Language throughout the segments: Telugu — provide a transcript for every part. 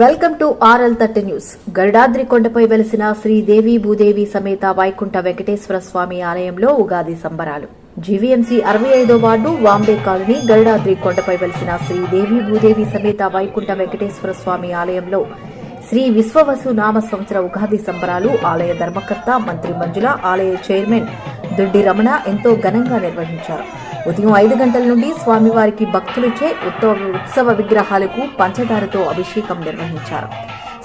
Welcome to RL30 news. Garudadri కొండపై వెలిసిన శ్రీదేవి భూదేవి సమేత వైకుంఠ వెంకటేశ్వర స్వామి ఆలయంలో ఉగాది సంబరాలు. జీవీఎంసీ 65వ వార్డు వాంబే కాలనీ గరుడాద్రి కొండపై వెలిసిన శ్రీదేవి భూదేవి సమేత వైకుంఠ వెంకటేశ్వర స్వామి ఆలయంలో శ్రీ విశ్వవసు నామ సంవత్సర ఉగాది సంబరాలు ఆలయ ధర్మకర్త మంత్రి మంజుల, ఆలయ చైర్మన్ దొడ్డి రమణ ఎంతో ఘనంగా నిర్వహించారు. ఉదయం 5 గంటల నుండి స్వామివారికి భక్తులచే ఉత్సవ విగ్రహాలకు పంచదారతో అభిషేకం నిర్వహించారు.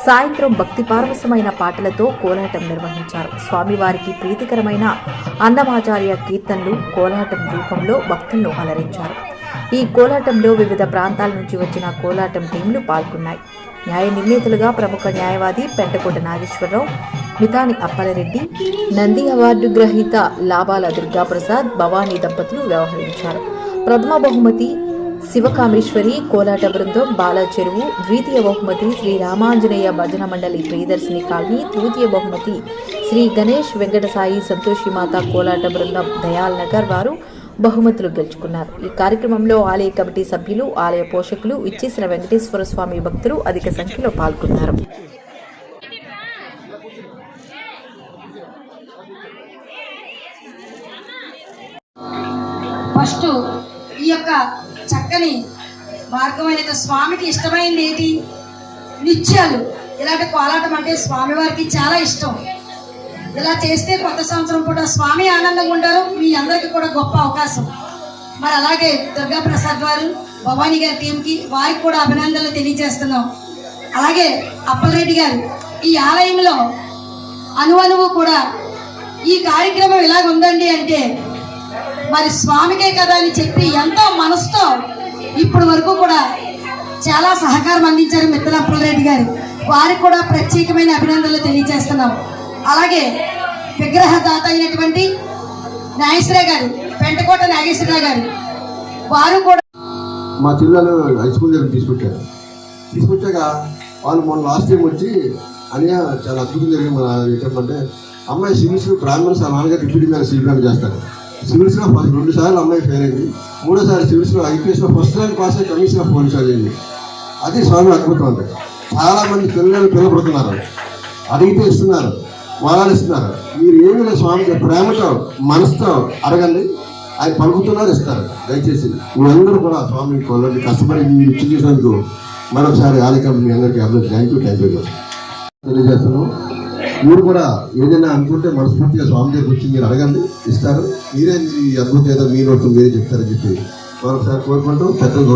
సాయంత్రం భక్తి పారవశమైన పాటలతో కోలాటం నిర్వహించారు. స్వామివారికి ప్రీతికరమైన అన్నమాచార్య కీర్తనలు కోలాటం రూపంలో భక్తులను అలరించారు. ఈ కోలాటంలో వివిధ ప్రాంతాల నుంచి వచ్చిన కోలాటం టీంలు పాల్గొన్నాయి. న్యాయ నిర్ణేతలుగా ప్రముఖ న్యాయవాది పెంటకోట నాగేశ్వరరావు, మితాని అప్పలరెడ్డి, నంది అవార్డు గ్రహీత లాభాల దుర్గాప్రసాద్, భవానీ దంపతులు వ్యవహరించారు. ప్రథమ బహుమతి శివకామేశ్వరి కోలాట బృందం బాల చెరువు, ద్వితీయ బహుమతి శ్రీ రామాంజనేయ భజన మండలి ప్రియదర్శిని కాలనీ, తృతీయ బహుమతి శ్రీ గణేష్ వెంకటసాయి సంతోషిమాత కోలాట బృందం దయాల్ నగర్ వారు బహుమతులు గెలుచుకున్నారు. ఈ కార్యక్రమంలో ఆలయ కమిటీ సభ్యులు, ఆలయ పోషకులు, ఇచ్చేసిన వెంకటేశ్వర స్వామి భక్తులు అధిక సంఖ్యలో పాల్గొన్నారు. ఫస్ట్ ఈ యొక్క చక్కని మార్గం అనేది స్వామికి ఇష్టమైనది ఏంటి? నిత్యాలు. ఇలాంటి కోలాటం అంటే స్వామివారికి చాలా ఇష్టం. ఇలా చేస్తే కొత్త సంవత్సరం పూట స్వామి ఆనందంగా ఉంటారు. మీ అందరికీ కూడా గొప్ప అవకాశం. మరి అలాగే దుర్గా ప్రసాద్ గారు, భవానీ గారి టీంకి వారికి కూడా అభినందనలు తెలియజేస్తున్నాం. అలాగే అప్పలరెడ్డి గారు, ఈ ఆలయంలో అనువనువు కూడా ఈ కార్యక్రమం ఇలాగ ఉందండి అంటే మరి స్వామికే కదా అని చెప్పి ఎంతో మనసుతో ఇప్పటి వరకు కూడా చాలా సహకారం అందించారు మిత్తల అప్పలరెడ్డి గారు. వారికి కూడా ప్రత్యేకమైన అభినందనలు తెలియజేస్తున్నాం. అలాగే విగ్రహదాత అయినటువంటి నాగేశ్వరరావు గారు, పెంటకోట నాగేశ్వరరావు గారు, వారు కూడా మా చిల్లలు హై స్కూల్ దగ్గర తీసుకొచ్చాక వాళ్ళు మొన్న లాస్ట్ టైం వచ్చి అని చాలా అద్భుతం జరిగింది. ఏంటంటే అమ్మాయి సివిల్స్ బ్రాహ్మణ్స్ ఆ నాన్నగారు డిప్యూటీ మేయర్ సివిల్ చేస్తారు. సివిల్స్లో 2 సార్లు అమ్మాయి ఫెయిల్ అయింది. 3వ సారి సివిల్స్లో IPSలో ఫస్ట్ ర్యాంక్ పాస్ అయ్యి కమిషన్ ఆఫ్ పోలీస్ అయింది. అది స్వామి అద్భుతం అంటే చాలామంది పిల్లబడుతున్నారు, అడిగితే ఇస్తున్నారు, వరాలు ఇస్తున్నారు. మీరు ఏమి లేదు, స్వామికి ప్రేమతో మనసుతో అడగండి, ఆయన పలుకుతున్నారు, ఇస్తారు. దయచేసి మీరందరూ కూడా స్వామి కొలండి కష్టపడి మీరు ఇచ్చి చేసినందుకు మరొకసారి ఆలయ మీ అందరికీ అభివృద్ధి థ్యాంక్ యూ తెలియజేస్తున్నాం. మీరు కూడా ఏదైనా అనుకుంటే మనస్ఫూర్తిగా స్వామి దగ్గర వచ్చి మీరు అడగండి, ఇస్తారు. మీరే మీ అద్భుతం ఏదో మీ నోట్లు మీరే చెప్తారని చెప్పి మరొకసారి కోరుకుంటూ పెద్దలు